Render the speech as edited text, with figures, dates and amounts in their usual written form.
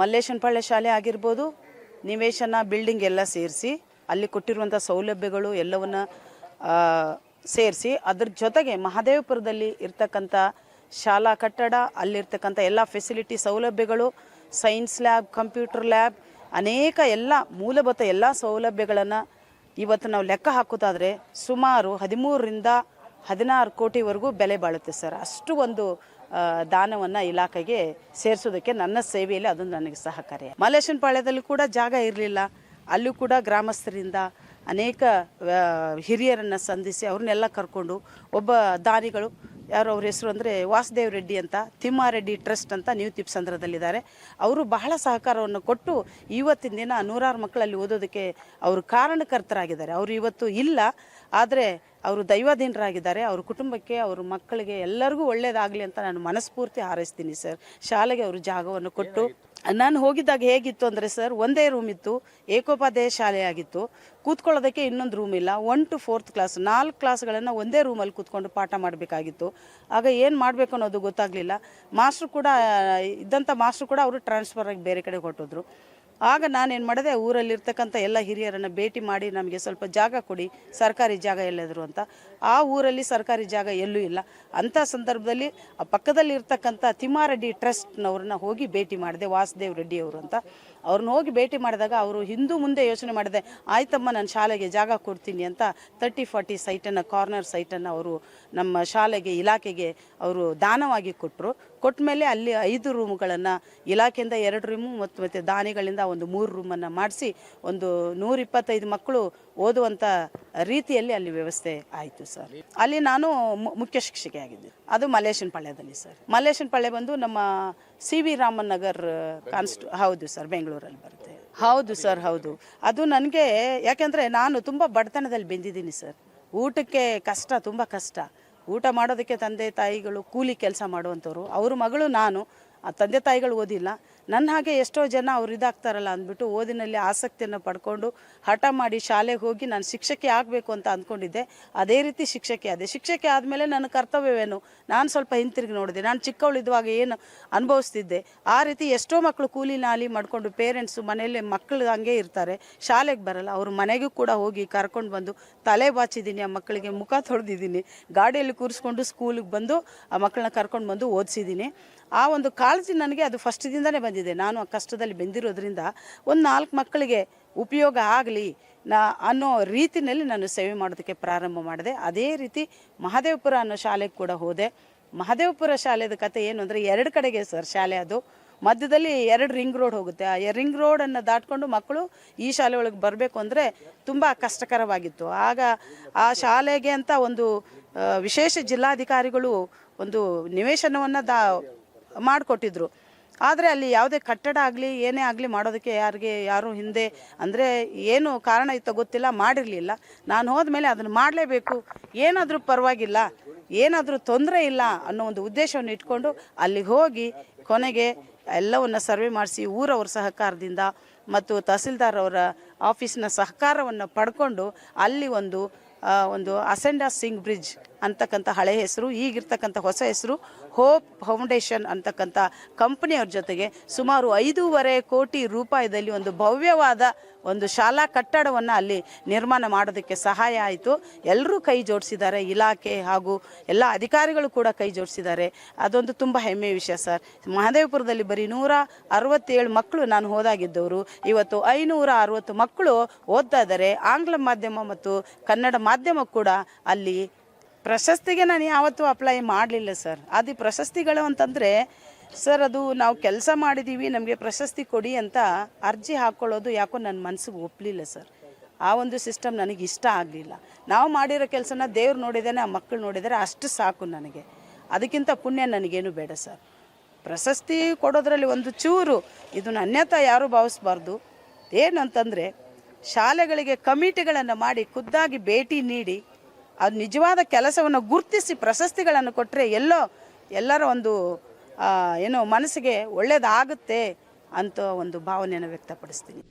ಮಲ್ಲೇಶನಪಾಳ್ಯ ಶಾಲೆ ಆಗಿರ್ಬೋದು, ನಿವೇಶನ ಬಿಲ್ಡಿಂಗ್ ಎಲ್ಲ ಸೇರಿಸಿ ಅಲ್ಲಿ ಕೊಟ್ಟಿರುವಂಥ ಸೌಲಭ್ಯಗಳು ಎಲ್ಲವನ್ನು ಸೇರಿಸಿ ಅದ್ರ ಜೊತೆಗೆ ಮಹದೇವಪುರದಲ್ಲಿ ಇರ್ತಕ್ಕಂಥ ಶಾಲಾ ಕಟ್ಟಡ, ಅಲ್ಲಿರ್ತಕ್ಕಂಥ ಎಲ್ಲ ಫೆಸಿಲಿಟಿ ಸೌಲಭ್ಯಗಳು, ಸೈನ್ಸ್ ಲ್ಯಾಬ್, ಕಂಪ್ಯೂಟರ್ ಲ್ಯಾಬ್, ಅನೇಕ ಎಲ್ಲ ಮೂಲಭೂತ ಎಲ್ಲ ಸೌಲಭ್ಯಗಳನ್ನು ಇವತ್ತು ನಾವು ಲೆಕ್ಕ ಹಾಕೋದಾದರೆ ಸುಮಾರು 13ರಿಂದ 16 ಕೋಟಿವರೆಗೂ ಬೆಲೆ ಬಾಳುತ್ತೆ ಸರ್. ಅಷ್ಟು ಒಂದು ದಾನವನ್ನು ಇಲಾಖೆಗೆ ಸೇರಿಸೋದಕ್ಕೆ ನನ್ನ ಸೇವೆಯಲ್ಲಿ ಅದೊಂದು ನನಗೆ ಸಹಕಾರಿ. ಮಲ್ಲೇಶನಪಾಳ್ಯದಲ್ಲಿ ಕೂಡ ಜಾಗ ಇರಲಿಲ್ಲ, ಅಲ್ಲೂ ಕೂಡ ಗ್ರಾಮಸ್ಥರಿಂದ ಅನೇಕ ಹಿರಿಯರನ್ನು ಸಂಧಿಸಿ ಅವ್ರನ್ನೆಲ್ಲ ಕರ್ಕೊಂಡು ಒಬ್ಬ ದಾನಿಗಳು, ಯಾರು ಅವ್ರ ಹೆಸರು ಅಂದರೆ ವಾಸುದೇವ್ ರೆಡ್ಡಿ ಅಂತ, ತಿಮ್ಮಾರೆಡ್ಡಿ ಟ್ರಸ್ಟ್ ಅಂತ ನ್ಯೂ ತಿಪ್ಸಂದ್ರದಲ್ಲಿದ್ದಾರೆ. ಅವರು ಬಹಳ ಸಹಕಾರವನ್ನು ಕೊಟ್ಟು ಇವತ್ತಿನ ದಿನ 106 ಮಕ್ಕಳಲ್ಲಿ ಓದೋದಕ್ಕೆ ಅವರು ಕಾರಣಕರ್ತರಾಗಿದ್ದಾರೆ. ಅವರು ಇವತ್ತು ಇಲ್ಲ, ಆದರೆ ಅವರು ದೈವಾಧೀನರಾಗಿದ್ದಾರೆ. ಅವ್ರ ಕುಟುಂಬಕ್ಕೆ, ಅವ್ರ ಮಕ್ಕಳಿಗೆ ಎಲ್ಲರಿಗೂ ಒಳ್ಳೆಯದಾಗಲಿ ಅಂತ ನಾನು ಮನಸ್ಫೂರ್ತಿ ಹಾರೈಸ್ತೀನಿ ಸರ್. ಶಾಲೆಗೆ ಅವರು ಜಾಗವನ್ನು ಕೊಟ್ಟು, ನಾನು ಹೋಗಿದ್ದಾಗ ಹೇಗಿತ್ತು ಅಂದರೆ ಸರ್, ಒಂದೇ ರೂಮ್ ಇತ್ತು, ಏಕೋಪಾಧ್ಯಾಯ ಶಾಲೆ ಆಗಿತ್ತು, ಕೂತ್ಕೊಳ್ಳೋದಕ್ಕೆ ಇನ್ನೊಂದು ರೂಮ್ ಇಲ್ಲ. 1 to 4th ಕ್ಲಾಸ್ 4 ಕ್ಲಾಸ್ಗಳನ್ನು ಒಂದೇ ರೂಮಲ್ಲಿ ಕೂತ್ಕೊಂಡು ಪಾಠ ಮಾಡಬೇಕಾಗಿತ್ತು. ಆಗ ಏನು ಮಾಡಬೇಕು ಅನ್ನೋದು ಗೊತ್ತಾಗಲಿಲ್ಲ. ಮಾಸ್ಟ್ರು ಕೂಡ ಇದ್ದಂಥ ಮಾಸ್ಟ್ರು ಕೂಡ ಅವರು ಟ್ರಾನ್ಸ್ಫರ್ ಆಗಿ ಬೇರೆ ಕಡೆ ಹೊರಟೋದ್ರು. ಆಗ ನಾನೇನು ಮಾಡಿದೆ, ಊರಲ್ಲಿರ್ತಕ್ಕಂಥ ಎಲ್ಲ ಹಿರಿಯರನ್ನು ಭೇಟಿ ಮಾಡಿ ನಮಗೆ ಸ್ವಲ್ಪ ಜಾಗ ಕೊಡಿ, ಸರ್ಕಾರಿ ಜಾಗ ಎಲ್ಲಾದರೂ ಅಂತ. ಆ ಊರಲ್ಲಿ ಸರ್ಕಾರಿ ಜಾಗ ಎಲ್ಲೂ ಇಲ್ಲ. ಅಂಥ ಸಂದರ್ಭದಲ್ಲಿ ಆ ಪಕ್ಕದಲ್ಲಿ ಇರ್ತಕ್ಕಂಥ ತಿಮ್ಮಾರೆಡ್ಡಿ ಟ್ರಸ್ಟ್ನವ್ರನ್ನ ಹೋಗಿ ಭೇಟಿ ಮಾಡಿದೆ, ವಾಸುದೇವ್ ರೆಡ್ಡಿ ಅವರು ಅಂತ. ಅವ್ರನ್ನ ಹೋಗಿ ಭೇಟಿ ಮಾಡಿದಾಗ ಅವರು ಹಿಂದೂ ಮುಂದೆ ಯೋಚನೆ ಮಾಡಿದೆ, ಆಯ್ತಮ್ಮ ನಾನು ಶಾಲೆಗೆ ಜಾಗ ಕೊಡ್ತೀನಿ ಅಂತ 30-40 ಸೈಟನ್ನು, ಕಾರ್ನರ್ ಸೈಟನ್ನು ಅವರು ನಮ್ಮ ಶಾಲೆಗೆ, ಇಲಾಖೆಗೆ ಅವರು ದಾನವಾಗಿ ಕೊಟ್ಟರು. ಕೊಟ್ಟ ಮೇಲೆ ಅಲ್ಲಿ 5 ರೂಮ್ಗಳನ್ನು ಇಲಾಖೆಯಿಂದ 2 ರೂಮು ಮತ್ತು ದಾನಿಗಳಿಂದ ಒಂದು 3 ರೂಮನ್ನು ಮಾಡಿಸಿ ಒಂದು 125 ಮಕ್ಕಳು ಓದುವಂಥ ರೀತಿಯಲ್ಲಿ ಅಲ್ಲಿ ವ್ಯವಸ್ಥೆ ಆಯಿತು ಸರ್. ಅಲ್ಲಿ ನಾನು ಮುಖ್ಯ ಶಿಕ್ಷಕಿ ಆಗಿದ್ದೆ. ಅದು ಮಲ್ಲೇಶನಪಾಳ್ಯದಲ್ಲಿ ಸರ್. ಮಲ್ಲೇಶನಪಾಳ್ಯ ಬಂದು ನಮ್ಮ CV ರಾಮನ್ ನಗರ್ ಹೌದು ಸರ್, ಬೆಂಗಳೂರಲ್ಲಿ ಬರುತ್ತೆ. ಹೌದು ಸರ್, ಹೌದು. ಅದು ನನಗೆ ಯಾಕೆಂದರೆ ನಾನು ತುಂಬ ಬಡತನದಲ್ಲಿ ಬೆಂದಿದ್ದೀನಿ ಸರ್. ಊಟಕ್ಕೆ ಕಷ್ಟ, ತುಂಬ ಕಷ್ಟ. ಊಟ ಮಾಡೋದಕ್ಕೆ ತಂದೆ ತಾಯಿಗಳು ಕೂಲಿ ಕೆಲಸ ಮಾಡುವಂಥವ್ರು. ಅವ್ರ ಮಗಳು ನಾನು. ಆ ತಂದೆ ತಾಯಿಗಳು ಓದಿಲ್ಲ. ನನ್ನ ಹಾಗೆ ಎಷ್ಟೋ ಜನ ಅವ್ರು ಇದಾಗ್ತಾರಲ್ಲ ಅಂದ್ಬಿಟ್ಟು ಓದಿನಲ್ಲಿ ಆಸಕ್ತಿಯನ್ನು ಪಡ್ಕೊಂಡು ಹಠ ಮಾಡಿ ಶಾಲೆಗೆ ಹೋಗಿ ನಾನು ಶಿಕ್ಷಕಿ ಆಗಬೇಕು ಅಂತ ಅಂದ್ಕೊಂಡಿದ್ದೆ. ಅದೇ ರೀತಿ ಶಿಕ್ಷಕಿ ಆದೆ. ಶಿಕ್ಷಕಿ ಆದಮೇಲೆ ನನ್ನ ಕರ್ತವ್ಯವೇನು, ನಾನು ಸ್ವಲ್ಪ ಹಿಂತಿರುಗಿ ನೋಡಿದೆ. ನಾನು ಚಿಕ್ಕವಳಿದ್ದಾಗ ಏನು ಅನುಭವಿಸ್ತಿದ್ದೆ, ಆ ರೀತಿ ಎಷ್ಟೋ ಮಕ್ಕಳು ಕೂಲಿ ನಾಲಿ ಮಾಡಿಕೊಂಡು ಪೇರೆಂಟ್ಸು ಮನೆಯಲ್ಲೇ ಮಕ್ಕಳು ಹಂಗೆ ಇರ್ತಾರೆ, ಶಾಲೆಗೆ ಬರಲ್ಲ. ಅವ್ರ ಮನೆಗೂ ಕೂಡ ಹೋಗಿ ಕರ್ಕೊಂಡು ಬಂದು ತಲೆ ಬಾಚಿದ್ದೀನಿ, ಆ ಮಕ್ಕಳಿಗೆ ಮುಖ ತೊಳೆದಿದ್ದೀನಿ, ಗಾಡಿಯಲ್ಲಿ ಕೂರಿಸ್ಕೊಂಡು ಸ್ಕೂಲಿಗೆ ಬಂದು ಆ ಮಕ್ಕಳನ್ನ ಕರ್ಕೊಂಡು ಬಂದು ಓದಿಸಿದ್ದೀನಿ. ಆ ಒಂದು ಕಾಳಜಿ ನನಗೆ ಅದು ಫಸ್ಟ್ದಿಂದನೇ ಬಂದಿದೆ. ನಾನು ಆ ಕಷ್ಟದಲ್ಲಿ ಬೆಂದಿರೋದ್ರಿಂದ ಒಂದು 4 ಮಕ್ಕಳಿಗೆ ಉಪಯೋಗ ಆಗಲಿ ಅನ್ನೋ ರೀತಿಯಲ್ಲಿ ನಾನು ಸೇವೆ ಮಾಡೋದಕ್ಕೆ ಪ್ರಾರಂಭ ಮಾಡಿದೆ. ಅದೇ ರೀತಿ ಮಹದೇವಪುರ ಅನ್ನೋ ಶಾಲೆಗೆ ಕೂಡ ಹೋದೆ. ಮಹದೇವಪುರ ಶಾಲೆದ ಕತೆ ಏನು ಅಂದರೆ 2 ಕಡೆಗೆ ಸರ್ ಶಾಲೆ. ಅದು ಮಧ್ಯದಲ್ಲಿ 2 ರಿಂಗ್ ರೋಡ್ ಹೋಗುತ್ತೆ. ಆ ರಿಂಗ್ ರೋಡನ್ನು ದಾಟ್ಕೊಂಡು ಮಕ್ಕಳು ಈ ಶಾಲೆ ಒಳಗೆ ಬರಬೇಕು ಅಂದರೆ ತುಂಬ ಕಷ್ಟಕರವಾಗಿತ್ತು. ಆಗ ಆ ಶಾಲೆಗೆ ಅಂತ ಒಂದು ವಿಶೇಷ ಜಿಲ್ಲಾಧಿಕಾರಿಗಳು ಒಂದು ನಿವೇಶನವನ್ನು ಮಾಡಿಕೊಟ್ಟಿದ್ರು. ಆದರೆ ಅಲ್ಲಿ ಯಾವುದೇ ಕಟ್ಟಡ ಆಗಲಿ ಏನೇ ಆಗಲಿ ಮಾಡೋದಕ್ಕೆ ಯಾರು ಹಿಂದೆ ಅಂದರೆ ಏನು ಕಾರಣ ಇತ್ತೋ ಗೊತ್ತಿಲ್ಲ, ಮಾಡಿರಲಿಲ್ಲ. ನಾನು ಹೋದ್ಮೇಲೆ ಅದನ್ನು ಮಾಡಲೇಬೇಕು, ಏನಾದರೂ ಪರವಾಗಿಲ್ಲ, ಏನಾದರೂ ತೊಂದರೆ ಇಲ್ಲ ಅನ್ನೋ ಒಂದು ಉದ್ದೇಶವನ್ನು ಇಟ್ಕೊಂಡು ಅಲ್ಲಿಗೆ ಹೋಗಿ ಕೊನೆಗೆ ಎಲ್ಲವನ್ನು ಸರ್ವೆ ಮಾಡಿಸಿ ಊರವ್ರ ಸಹಕಾರದಿಂದ ಮತ್ತು ತಹಸೀಲ್ದಾರ್ ಅವರ ಆಫೀಸ್ನ ಸಹಕಾರವನ್ನು ಪಡ್ಕೊಂಡು ಅಲ್ಲಿ ಒಂದು ಅಸೆಂಡಾ ಸಿಂಗ್ ಬ್ರಿಡ್ಜ್ ಅಂತಕ್ಕಂಥ ಹಳೆ ಹೆಸರು, ಈಗಿರ್ತಕ್ಕಂಥ ಹೊಸ ಹೆಸರು ಹೋಪ್ ಫೌಂಡೇಶನ್ ಅಂತಕ್ಕಂಥ ಕಂಪನಿಯವ್ರ ಜೊತೆಗೆ ಸುಮಾರು 5.5 ಕೋಟಿ ರೂಪಾಯಿದಲ್ಲಿ ಒಂದು ಭವ್ಯವಾದ ಒಂದು ಶಾಲಾ ಕಟ್ಟಡವನ್ನು ಅಲ್ಲಿ ನಿರ್ಮಾಣ ಮಾಡೋದಕ್ಕೆ ಸಹಾಯ ಆಯಿತು. ಎಲ್ಲರೂ ಕೈ ಜೋಡಿಸಿದ್ದಾರೆ, ಇಲಾಖೆ ಹಾಗೂ ಎಲ್ಲ ಅಧಿಕಾರಿಗಳು ಕೂಡ ಕೈ ಜೋಡಿಸಿದ್ದಾರೆ. ಅದೊಂದು ತುಂಬ ಹೆಮ್ಮೆಯ ವಿಷಯ ಸರ್. ಮಹದೇವಪುರದಲ್ಲಿ ಬರೀ 167 ಮಕ್ಕಳು ನಾನು ಹೋದಾಗಿದ್ದವರು, ಇವತ್ತು 560 ಮಕ್ಕಳು ಓದ್ತಾ ಇದ್ದಾರೆ. ಆಂಗ್ಲ ಮಾಧ್ಯಮ ಮತ್ತು ಕನ್ನಡ ಮಾಧ್ಯಮ ಕೂಡ ಅಲ್ಲಿ. ಪ್ರಶಸ್ತಿಗೆ ನಾನು ಯಾವತ್ತೂ ಅಪ್ಲೈ ಮಾಡಲಿಲ್ಲ ಸರ್. ಅದು ಪ್ರಶಸ್ತಿಗಳು ಅಂತಂದರೆ ಸರ್, ಅದು ನಾವು ಕೆಲಸ ಮಾಡಿದ್ದೀವಿ, ನಮಗೆ ಪ್ರಶಸ್ತಿ ಕೊಡಿ ಅಂತ ಅರ್ಜಿ ಹಾಕ್ಕೊಳ್ಳೋದು ಯಾಕೋ ನನ್ನ ಮನಸ್ಸಿಗೆ ಒಪ್ಪಲಿಲ್ಲ ಸರ್. ಆ ಒಂದು ಸಿಸ್ಟಮ್ ನನಗೆ ಇಷ್ಟ ಆಗಲಿಲ್ಲ. ನಾವು ಮಾಡಿರೋ ಕೆಲಸನ ದೇವ್ರು ನೋಡಿದ್ದಾನೆ, ಆ ಮಕ್ಕಳು ನೋಡಿದ್ದಾರೆ, ಅಷ್ಟು ಸಾಕು ನನಗೆ. ಅದಕ್ಕಿಂತ ಪುಣ್ಯ ನನಗೇನು ಬೇಡ ಸರ್. ಪ್ರಶಸ್ತಿ ಕೊಡೋದ್ರಲ್ಲಿ ಒಂದು ಚೂರು ಇದನ್ನು ಅನ್ಯತಾ ಯಾರೂ ಭಾವಿಸ್ಬಾರ್ದು. ಏನು ಅಂತಂದರೆ ಶಾಲೆಗಳಿಗೆ ಕಮಿಟಿಗಳನ್ನು ಮಾಡಿ ಖುದ್ದಾಗಿ ಭೇಟಿ ನೀಡಿ ಅದು ನಿಜವಾದ ಕೆಲಸವನ್ನು ಗುರುತಿಸಿ ಪ್ರಶಸ್ತಿಗಳನ್ನು ಕೊಟ್ಟರೆ ಎಲ್ಲರ ಒಂದು ಏನೋ ಮನಸ್ಸಿಗೆ ಒಳ್ಳೆಯದಾಗುತ್ತೆ ಅಂತ ಒಂದು ಭಾವನೆಯನ್ನು ವ್ಯಕ್ತಪಡಿಸ್ತೀನಿ.